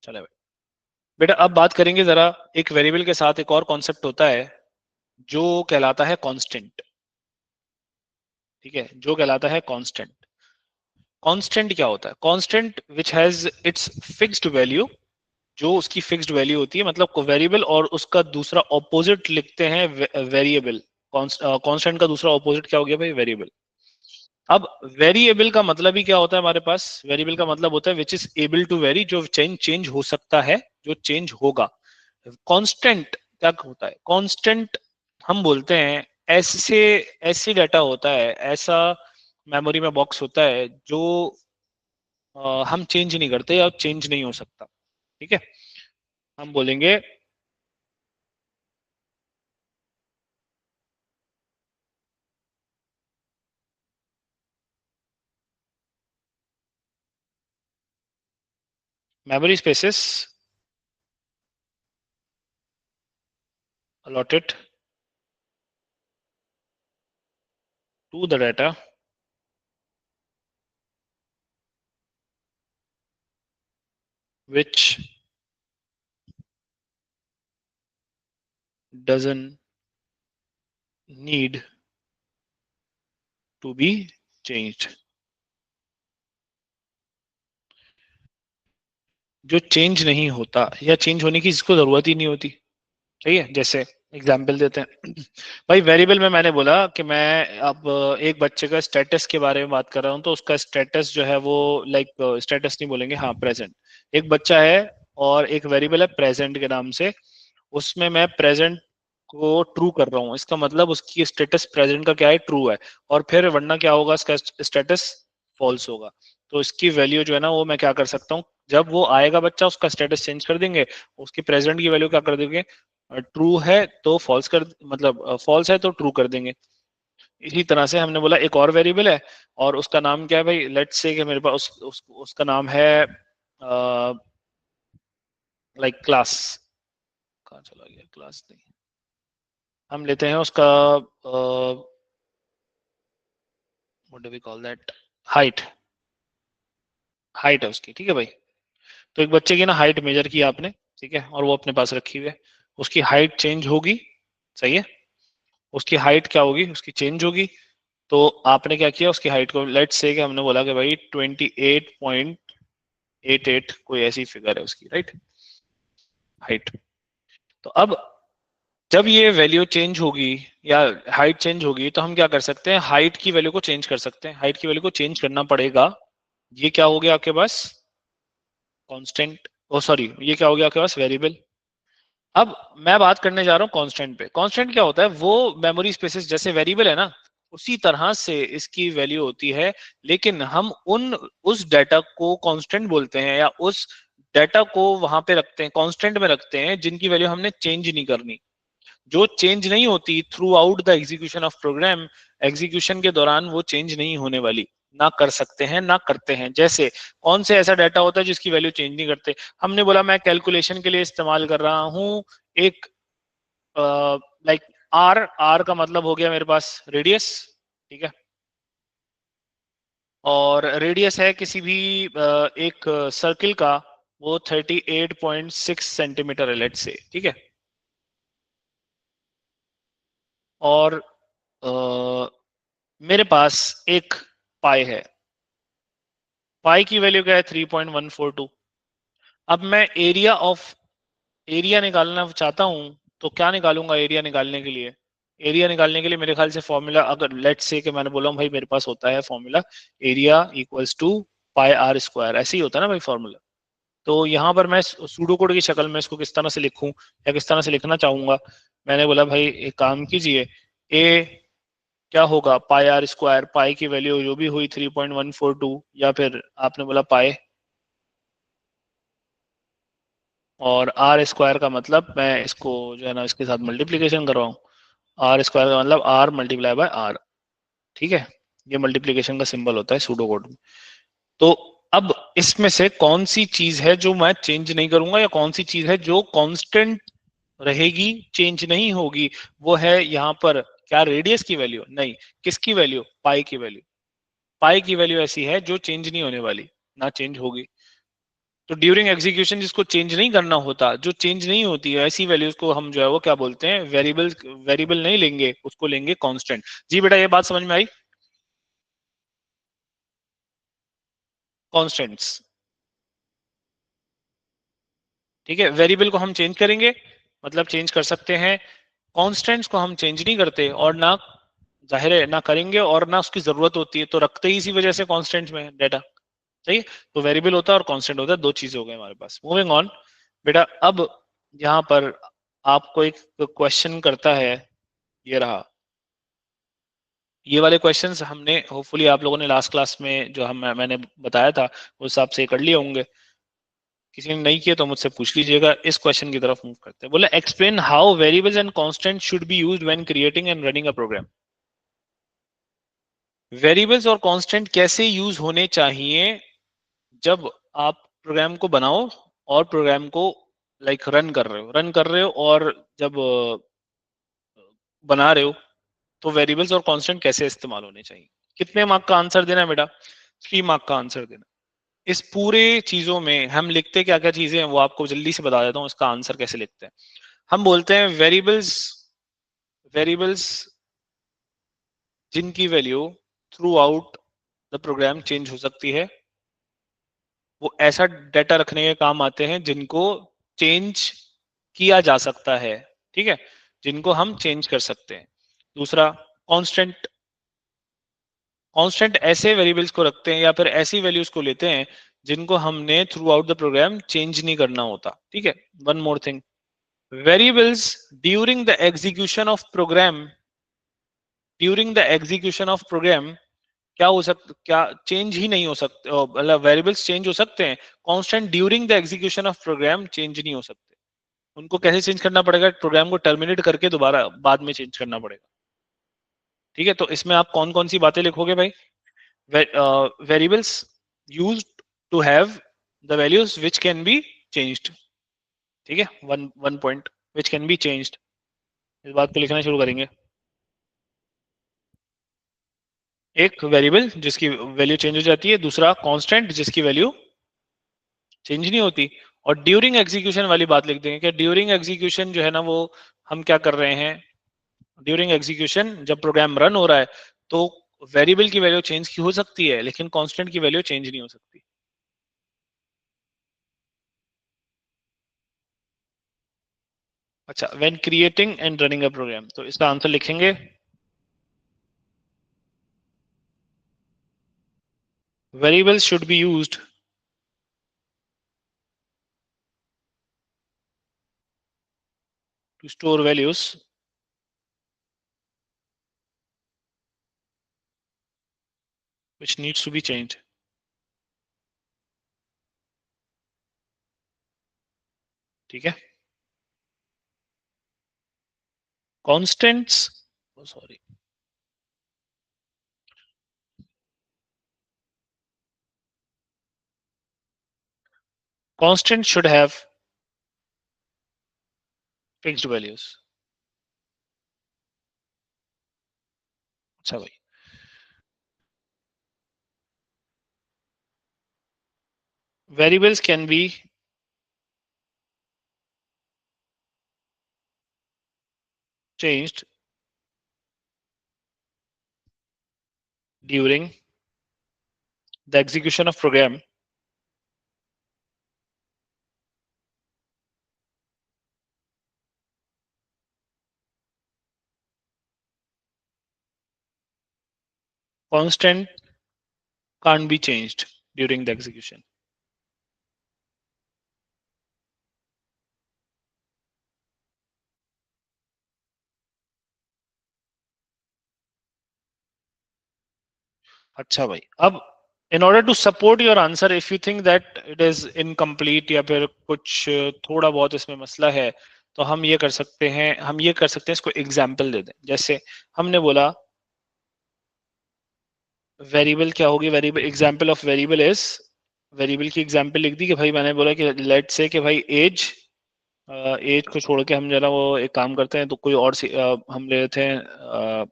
चले भाई बेटा, अब बात करेंगे जरा एक वेरिएबल के साथ एक और कॉन्सेप्ट होता है जो कहलाता है कांस्टेंट। ठीक है, जो कहलाता है कांस्टेंट। कांस्टेंट क्या होता है? Constant which has its fixed value, जो उसकी फिक्स्ड वैल्यू होती है, मतलब वेरिएबल और उसका दूसरा ऑपोजिट लिखते हैं वेरिएबल। कांस्टेंट का दूसरा ऑपोजिट क्या हो गया भाई? वेरिएबल। अब वेरिएबल का मतलब ही क्या होता है हमारे पास? वेरिएबल का मतलब होता है which is able to vary, जो चेंज चेंज हो सकता है, जो चेंज होगा। कांस्टेंट क्या होता है? कांस्टेंट हम बोलते हैं ऐसे ऐसी डाटा होता है, ऐसा मेमोरी में बॉक्स होता है जो हम चेंज नहीं करते या चेंज नहीं हो सकता। ठीक है, हम बोलेंगे memory spaces allotted to the data which doesn't need to be changed। जो चेंज नहीं होता या चेंज होने की जिसको जरूरत ही नहीं होती। सही है, जैसे एग्जाम्पल देते हैं भाई। वेरिएबल में मैंने बोला कि मैं अब एक बच्चे का स्टेटस के बारे में बात कर रहा हूँ, तो उसका स्टेटस जो है वो लाइक स्टेटस नहीं बोलेंगे, हाँ प्रेजेंट। एक बच्चा है और एक वेरिएबल है प्रेजेंट के नाम से, उसमें मैं प्रेजेंट को ट्रू कर रहा हूँ, इसका मतलब उसकी स्टेटस प्रेजेंट का क्या है? ट्रू है। और फिर वरना क्या होगा? इसका स्टेटस फॉल्स होगा। तो इसकी वैल्यू जो है ना, वो मैं क्या कर सकता हूँ, जब वो आएगा बच्चा उसका स्टेटस चेंज कर देंगे, उसकी प्रेजेंट की वैल्यू क्या कर देंगे? ट्रू है तो फॉल्स कर, मतलब फॉल्स है तो ट्रू कर देंगे। इसी तरह से हमने बोला एक और वेरिएबल है और उसका नाम क्या है भाई? लेट्स से कि मेरे पास उसका नाम है लाइक क्लास। कहाँ चला गया? क्लास नहीं, हम लेते हैं उसका what do we call that? Height. Height है उसकी, ठीक है भाई। तो एक बच्चे की ना हाइट मेजर की आपने, ठीक है, और वो अपने पास रखी हुई है। उसकी हाइट चेंज होगी, सही है। उसकी हाइट क्या होगी? उसकी चेंज होगी। तो आपने क्या किया? उसकी हाइट को लेट्स से कि हमने बोला कि भाई 28.88 कोई ऐसी फिगर है उसकी, राइट? हाइट। तो अब जब ये वैल्यू चेंज होगी या हाइट चेंज होगी, तो हम क्या कर सकते हैं? हाइट की वैल्यू को चेंज कर सकते हैं। हाइट की वैल्यू को चेंज करना पड़ेगा। ये क्या हो गया आपके पास? कांस्टेंट। ओ सॉरी, ये क्या हो गया आपके पास? वेरिएबल। अब मैं बात करने जा रहा हूँ कांस्टेंट पे। कांस्टेंट क्या होता है? वो मेमोरी स्पेसेस जैसे वेरिएबल है ना, उसी तरह से इसकी वैल्यू होती है, लेकिन हम उन उस डाटा को कांस्टेंट बोलते हैं या उस डाटा को वहां पे रखते हैं, कांस्टेंट में रखते हैं, जिनकी वैल्यू हमने चेंज नहीं करनी, जो चेंज नहीं होती throughout the execution of program. Execution के दौरान वो चेंज नहीं होने वाली, ना कर सकते हैं ना करते हैं। जैसे कौन से ऐसा डाटा होता है जिसकी वैल्यू चेंज नहीं करते? हमने बोला मैं कैलकुलेशन के लिए इस्तेमाल कर रहा हूं एक लाइक आर। आर का मतलब हो गया मेरे पास रेडियस, ठीक है। और रेडियस है किसी भी एक सर्किल का, वो 38.6 सेंटीमीटर है लेट से, ठीक है। और मेरे पास एक पाई है। पाई की वैल्यू क्या है? 3.142। अब मैं एरिया निकालना चाहता हूं, तो क्या निकालूंगा एरिया निकालने के लिए? एरिया निकालने के लिए मेरे ख्याल से फॉर्मूला, अगर लेट्स से कि मैंने बोला भाई मेरे पास होता है formula area equals to pi R square, ऐसे ही होता है ना भाई फॉर्मूला। तो यहाँ पर मैं सूडो कोड की शक्ल में इसको किस तरह से लिखूं या किस तरह से लिखना चाहूंगा? मैंने बोला भाई एक काम कीजिए, ए क्या होगा? पाई आर स्क्वायर, पाई की वैल्यू जो भी हुई 3.142, या फिर आपने बोला पाई, और आर स्क्वायर का मतलब मैं इसको जो है ना इसके साथ मल्टीप्लीकेशन कर रहा हूँ। आर स्क्वायर का मतलब आर मल्टीप्लाई बाय आर, ठीक है। ये मल्टीप्लीकेशन का सिंबल होता है सूडो कोड में। तो अब इसमें से कौन सी चीज है जो मैं चेंज नहीं करूंगा, या कौन सी चीज है जो कांस्टेंट रहेगी, चेंज नहीं होगी? वो है यहाँ पर क्या? रेडियस की वैल्यू नहीं, किसकी वैल्यू? पाई की वैल्यू। पाई की वैल्यू ऐसी है जो चेंज नहीं होने वाली, ना चेंज होगी। तो ड्यूरिंग एग्जीक्यूशन जिसको चेंज नहीं करना होता, जो चेंज नहीं होती है, ऐसी वैल्यूज को हम जो है वो क्या बोलते हैं, वेरिएबल। वेरिएबल नहीं लेंगे, उसको लेंगे कांस्टेंट। जी बेटा, ये बात समझ में आई? कांस्टेंट्स, ठीक है। वेरिएबल को हम चेंज करेंगे, मतलब चेंज कर सकते हैं। कांस्टेंट्स को हम चेंज नहीं करते, और ना, जाहिर है ना करेंगे, और ना उसकी जरूरत होती है, तो रखते ही इसी वजह से कांस्टेंट्स में डेटा। सही है? तो वेरिएबल होता है और कांस्टेंट होता है, दो चीजें हो गई हमारे पास। मूविंग ऑन बेटा, अब यहाँ पर आपको एक क्वेश्चन करता है, ये रहा। ये वाले क्वेश्चंस हमने होपफुली आप लोगों ने लास्ट क्लास में जो मैंने बताया था उस हिसाब से कर लिए होंगे। किसी ने नहीं किया तो मुझसे पूछ लीजिएगा। इस क्वेश्चन की तरफ मूव करते हैं। बोला explain how variables and constant should be used when creating and running a program. Variables और कांस्टेंट कैसे यूज होने चाहिए जब आप प्रोग्राम को बनाओ और प्रोग्राम को रन कर रहे हो और जब बना रहे हो, तो वेरिएबल्स और कांस्टेंट कैसे इस्तेमाल होने चाहिए। कितने मार्क का आंसर देना है बेटा? 3 मार्क का आंसर देना। इस पूरे चीजों में हम लिखते क्या क्या चीजें हैं वो आपको जल्दी से बता देता हूँ, इसका आंसर कैसे लिखते हैं। हम बोलते हैं वेरिएबल्स, वेरिएबल्स जिनकी value throughout the program change हो सकती है, वो ऐसा डाटा रखने के काम आते हैं जिनको चेंज किया जा सकता है, ठीक है, जिनको हम चेंज कर सकते हैं। दूसरा, कांस्टेंट। कांस्टेंट ऐसे वेरिएबल्स को रखते हैं या फिर ऐसी वैल्यूज को लेते हैं जिनको हमने throughout the program change नहीं करना होता, ठीक है। One more thing, variables during the execution of program, during the execution of program क्या हो सकता, क्या चेंज ही नहीं हो सकते, मतलब वेरिएबल्स चेंज हो सकते हैं, constant during the execution of program change नहीं हो सकते। उनको कैसे चेंज करना पड़ेगा? प्रोग्राम को टर्मिनेट करके दोबारा बाद में चेंज करना पड़ेगा, ठीक है। तो इसमें आप कौन कौन सी बातें लिखोगे भाई? Variables used to have the values which can be changed, ठीक है। One one point, which can be changed, इस बात को लिखना शुरू करेंगे। एक वेरिएबल जिसकी वैल्यू चेंज हो जाती है, दूसरा कांस्टेंट जिसकी वैल्यू चेंज नहीं होती, और ड्यूरिंग एग्जीक्यूशन वाली बात लिख देंगे कि ड्यूरिंग एग्जीक्यूशन जो है ना वो हम क्या कर रहे हैं, ड्यूरिंग एग्जीक्यूशन जब प्रोग्राम रन हो रहा है तो वेरिएबल की वैल्यू चेंज की हो सकती है लेकिन कांस्टेंट की वैल्यू चेंज नहीं हो सकती। अच्छा, when creating and running a program, तो इसका आंसर लिखेंगे variables should be used to store values which needs to be changed, ठीक है। Constants, sorry, constant should have fixed values. अच्छा भाई, variables can be changed during the execution of program, constant can't be changed during the execution. अच्छा भाई, अब in order to support your answer if you think that it is incomplete या फिर कुछ थोड़ा बहुत इसमें मसला है, तो हम ये कर सकते हैं, इसको एग्जाम्पल दे दें। जैसे हमने बोला वेरिएबल क्या होगी, variable example of variable is, variable की एग्जाम्पल लिख दी कि भाई मैंने बोला कि लेट से कि भाई एज, एज को छोड़ के हम जरा वो एक काम करते हैं, तो कोई और हम ले लेते हैं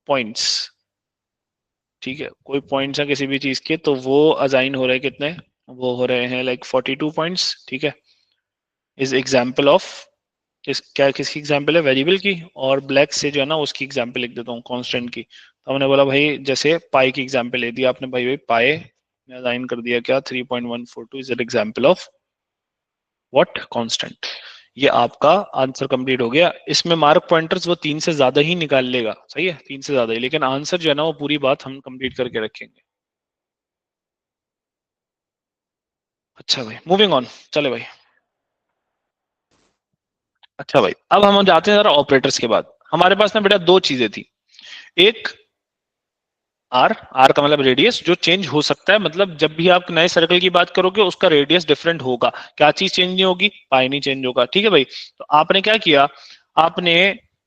पॉइंट्स, ठीक है, कोई पॉइंट्स है किसी भी चीज के, तो वो असाइन हो रहे हैं कितने, वो हो रहे हैं लाइक 42 पॉइंट्स, ठीक है। इज एग्जाम्पल ऑफ क्या किसकी एग्जाम्पल है, वेरिएबल की, और ब्लैक से जो है ना उसकी एग्जाम्पल लिख देता हूँ कांस्टेंट की। तो हमने बोला भाई जैसे पाई की एग्जाम्पल ले दी आपने, भाई भाई पाई ने असाइन कर दिया क्या 3.142 is an example of what, constant. ये आपका आंसर कंप्लीट हो गया। इसमें मार्क पॉइंटर्स वो 3 से ज्यादा ही निकाल लेगा, सही है, 3 से ज्यादा ही, लेकिन आंसर जो है ना वो पूरी बात हम कंप्लीट करके रखेंगे। अच्छा भाई, मूविंग ऑन, चले भाई। अच्छा भाई, अब हम जाते हैं जरा ऑपरेटर्स के बाद। हमारे पास ना बेटा दो चीजें थी, एक आर, आर का मतलब रेडियस, जो चेंज हो सकता है, मतलब जब भी आप नए सर्कल की बात करोगे उसका रेडियस डिफरेंट होगा। क्या चीज चेंज नहीं होगी, पाई नहीं चेंज होगा, ठीक है भाई। तो आपने क्या किया, आपने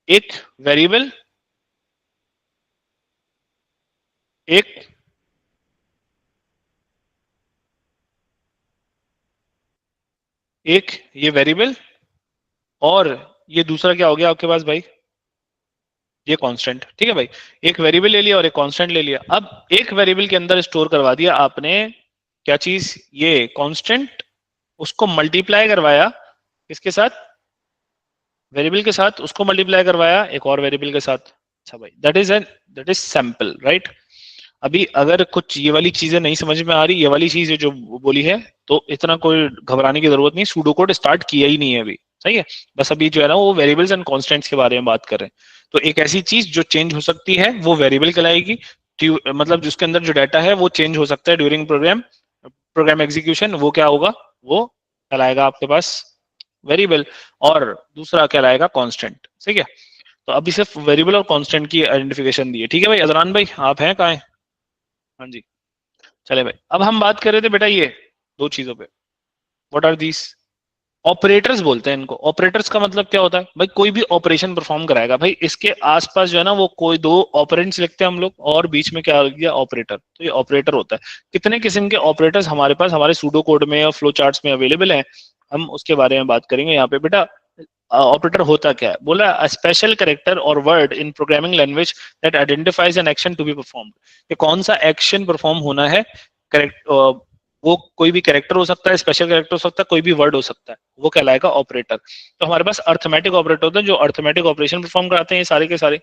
एक वेरिएबल, एक एक ये वेरिएबल, और ये दूसरा क्या हो गया आपके पास भाई, ये कांस्टेंट, ठीक है भाई। एक वेरिएबल ले लिया और एक कांस्टेंट ले लिया। अब एक वेरिएबल के अंदर स्टोर करवा दिया आपने क्या चीज, ये कांस्टेंट, उसको मल्टीप्लाई करवाया किसके साथ, वेरिएबल के साथ, उसको मल्टीप्लाई करवाया एक और वेरिएबल के साथ। अच्छा भाई, दैट इज सैंपल, राइट। अभी अगर कुछ ये वाली चीजें नहीं समझ में आ रही, ये वाली चीज जो बोली है, तो इतना कोई घबराने की जरूरत नहीं, सूडो कोड स्टार्ट किया ही नहीं है अभी, सही है। बस अभी जो है ना वो वेरिएबल्स एंड कांस्टेंट्स के बारे में बात कर रहे हैं। तो एक ऐसी चीज जो चेंज हो सकती है वो वेरिएबल कहलाएगी, मतलब जिसके अंदर जो डाटा है वो चेंज हो सकता है ड्यूरिंग प्रोग्राम, प्रोग्राम एग्जीक्यूशन, वो क्या होगा, वो कहलाएगा आपके पास वेरिएबल, और दूसरा कहलाएगा कांस्टेंट, ठीक है। तो अभी सिर्फ वेरिएबल और कांस्टेंट की आइडेंटिफिकेशन दी है, ठीक है भाई। अजरान भाई आप हैं कहाँ हैं, हाँ जी। चले भाई, अब हम बात कर रहे थे बेटा ये दो चीजों पे, व्हाट आर दीस, ऑपरेटर्स बोलते हैं इनको। ऑपरेटर्स का मतलब क्या होता है भाई, कोई भी ऑपरेशन परफॉर्म कराएगा भाई, इसके आसपास जो है ना वो कोई दो ऑपरेंड्स लिखते हैं हम लोग, और बीच में क्या लिख दिया, ऑपरेटर, तो ये ऑपरेटर होता है। कितने किस्म के ऑपरेटर्स हमारे पास हमारे सूडो कोड में या फ्लो चार्ट्स में अवेलेबल है, हम उसके बारे में बात करेंगे यहाँ पे बेटा। ऑपरेटर होता क्या है, बोला अ स्पेशल कैरेक्टर और word in programming language that identifies an action to be performed. ये कौन सा एक्शन परफॉर्म होना है, करेक्ट, वो कोई भी कैरेक्टर हो सकता है, स्पेशल कैरेक्टर हो सकता है, कोई भी वर्ड हो सकता है, वो कहलाएगा ऑपरेटर। तो हमारे पास अर्थमेटिक ऑपरेटर होते हैं जो अर्थमेटिक ऑपरेशन परफॉर्म कराते हैं, ये सारे के सारे,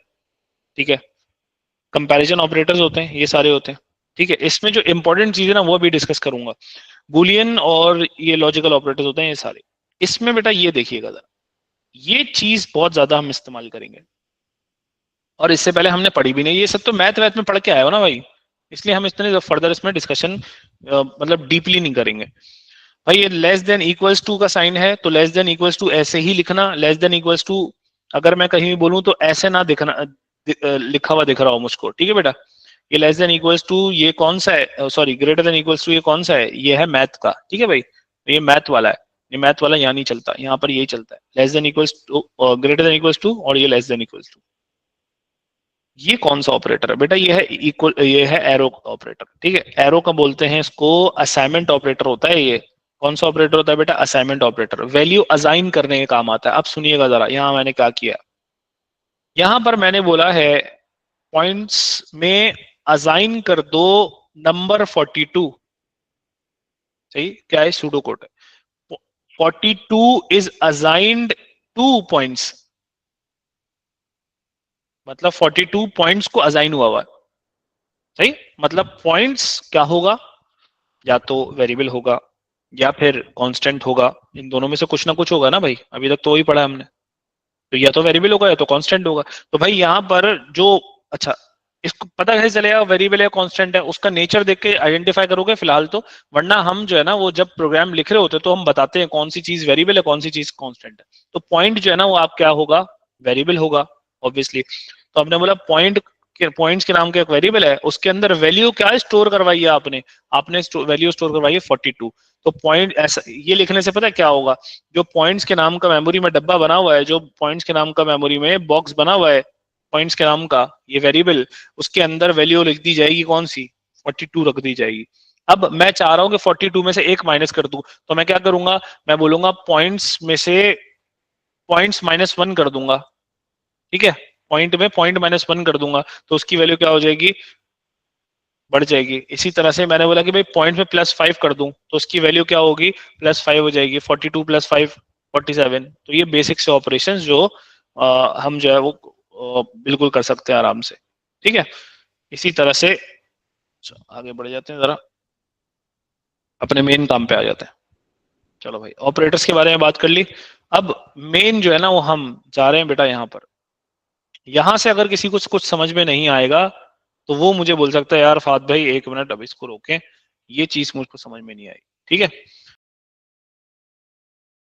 ठीक है। कंपैरिजन ऑपरेटर्स होते हैं, ये सारे होते हैं, ठीक है। इसमें जो इंपॉर्टेंट चीज है ना वो भी डिस्कस करूंगा, बुलियन और ये लॉजिकल ऑपरेटर्स होते हैं ये सारे। इसमें बेटा ये देखिएगा जरा, ये चीज बहुत ज्यादा हम इस्तेमाल करेंगे, और इससे पहले हमने पढ़ी भी नहीं, ये सब तो मैथ वैथ में पढ़ के आए हो ना भाई, इसलिए हम इतने फर्दर इसमें डिस्कशन मतलब डीपली नहीं करेंगे। भाई ये लेस देन इक्वल्स टू का साइन है, तो लेस देन इक्वल्स टू ऐसे ही लिखना, लेस देन इक्वल्स टू अगर मैं कहीं भी बोलूं तो ऐसे ना दिखना, लिखा हुआ दिख रहा हो मुझको, ठीक है बेटा। ये लेस देन इक्वल्स टू ये कौन सा है, sorry greater than equals to ये कौन सा है, ये है मैथ का, ठीक है भाई, तो ये मैथ वाला है। ये मैथ वाला यहाँ नहीं चलता, यहाँ पर यही चलता है, less than equals to, greater than equals to, और ये लेस देन इक्वल्स टू। ये कौन सा ऑपरेटर है बेटा, ये है इक्वल, ये है एरो ऑपरेटर, ठीक है। एरो का बोलते हैं इसको असाइनमेंट ऑपरेटर होता है ये। कौन सा ऑपरेटर होता है बेटा, असाइनमेंट ऑपरेटर, वैल्यू असाइन करने के काम आता है। अब सुनिएगा जरा, यहाँ मैंने क्या किया, यहाँ पर मैंने बोला है पॉइंट्स में असाइन कर दो नंबर 42, सही, क्या है, सूडो कोड है, 42 इज असाइंड टू पॉइंट्स, मतलब 42 पॉइंट्स को असाइन हुआ हुआ है, सही। मतलब पॉइंट्स क्या होगा, या तो वेरिएबल होगा या फिर कांस्टेंट होगा, इन दोनों में से कुछ ना कुछ होगा ना भाई, अभी तक तो वही पढ़ा है हमने। तो या तो वेरिएबल होगा या तो कांस्टेंट होगा। तो भाई यहाँ पर जो, अच्छा, इसको पता कैसे चलेगा वेरिएबल है कांस्टेंट है, उसका नेचर देख के आइडेंटिफाई करोगे फिलहाल तो, वरना हम जो है ना वो जब प्रोग्राम लिख रहे होते तो हम बताते हैं कौन सी चीज वेरिएबल है कौन सी चीज कांस्टेंट है। तो पॉइंट जो है ना वो आप क्या होगा, वेरिएबल होगा ऑब्वियसली। तो हमने बोला पॉइंट के, पॉइंट्स के नाम का एक वेरिएबल है, उसके अंदर वैल्यू क्या स्टोर करवाई है आपने, आपने वैल्यू स्टोर करवाई है 42। तो पॉइंट ऐसा ये लिखने से पता है क्या होगा, जो पॉइंट्स के नाम का मेमोरी में डब्बा बना हुआ है, जो पॉइंट्स के नाम का मेमोरी में बॉक्स बना हुआ है पॉइंट्स के नाम का, ये वेरिएबल, उसके अंदर वैल्यू लिख दी जाएगी कौन सी, 42 रख दी जाएगी। अब मैं चाह रहा हूं कि 42 में से एक माइनस कर दूं, तो मैं क्या करूंगा, मैं बोलूंगा पॉइंट्स में से पॉइंट्स -1 कर दूंगा, ठीक है। पॉइंट में पॉइंट -1 कर दूंगा, तो उसकी वैल्यू क्या हो जाएगी, बढ़ जाएगी। इसी तरह से मैंने बोला कि भाई पॉइंट में +5 कर दूं तो उसकी वैल्यू क्या होगी, +5 हो जाएगी। 42 + 5 47। तो ये बेसिक से ऑपरेशंस जो हम जो है वो बिल्कुल कर सकते हैं आराम से। ठीक है, इसी तरह से आगे बढ़ जाते हैं, जरा अपने मेन काम पे आ जाते हैं। चलो भाई, ऑपरेटर्स के बारे में बात कर ली। अब मेन जो है ना वो हम जा रहे हैं बेटा यहाँ पर। यहां से अगर किसी को कुछ समझ में नहीं आएगा तो वो मुझे बोल सकता है यार फात भाई 1 मिनट अब इसको रोकें, ये चीज मुझको समझ में नहीं आई। ठीक है,